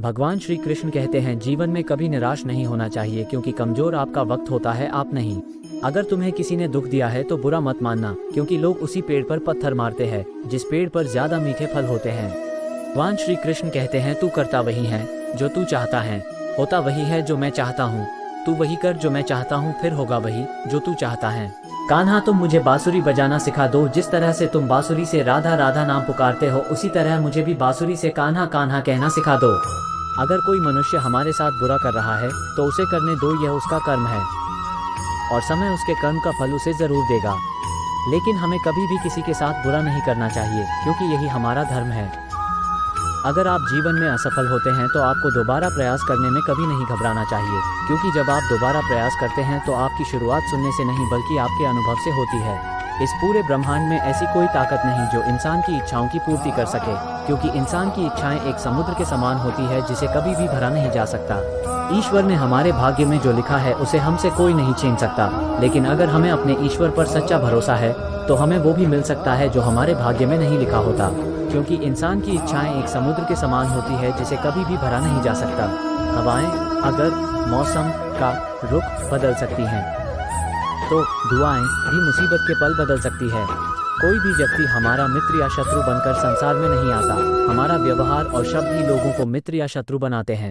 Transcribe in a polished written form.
भगवान श्री कृष्ण कहते हैं जीवन में कभी निराश नहीं होना चाहिए, क्योंकि कमजोर आपका वक्त होता है, आप नहीं। अगर तुम्हें किसी ने दुख दिया है तो बुरा मत मानना, क्योंकि लोग उसी पेड़ पर पत्थर मारते हैं जिस पेड़ पर ज्यादा मीठे फल होते हैं। भगवान श्री कृष्ण कहते हैं तू करता वही है जो तू चाहता है, होता वही है जो मैं चाहता हूँ। तू वही कर जो मैं चाहता हूँ, फिर होगा वही जो तू चाहता है। कान्हा तुम मुझे बांसुरी बजाना सिखा दो, जिस तरह से तुम बांसुरी से राधा राधा नाम पुकारते हो उसी तरह मुझे भी बांसुरी से कान्हा कान्हा कहना सिखा दो। अगर कोई मनुष्य हमारे साथ बुरा कर रहा है तो उसे करने दो, यह उसका कर्म है और समय उसके कर्म का फल उसे जरूर देगा। लेकिन हमें कभी भी किसी के साथ बुरा नहीं करना चाहिए, क्योंकि यही हमारा धर्म है। अगर आप जीवन में असफल होते हैं तो आपको दोबारा प्रयास करने में कभी नहीं घबराना चाहिए, क्योंकि जब आप दोबारा प्रयास करते हैं तो आपकी शुरुआत सुनने से नहीं बल्कि आपके अनुभव से होती है। इस पूरे ब्रह्मांड में ऐसी कोई ताकत नहीं जो इंसान की इच्छाओं की पूर्ति कर सके, क्योंकि इंसान की इच्छाएं एक समुद्र के समान होती है जिसे कभी भी भरा नहीं जा सकता। ईश्वर ने हमारे भाग्य में जो लिखा है उसे हमसे कोई नहीं छीन सकता, लेकिन अगर हमें अपने ईश्वर पर सच्चा भरोसा है तो हमें वो भी मिल सकता है जो हमारे भाग्य में नहीं लिखा होता, क्योंकि इंसान की इच्छाएं एक समुद्र के समान होती है जिसे कभी भी भरा नहीं जा सकता। हवाएं अगर मौसम का रुख बदल सकती हैं तो दुआएं भी मुसीबत के पल बदल सकती है। कोई भी व्यक्ति हमारा मित्र या शत्रु बनकर संसार में नहीं आता, हमारा व्यवहार और शब्द ही लोगों को मित्र या शत्रु बनाते हैं।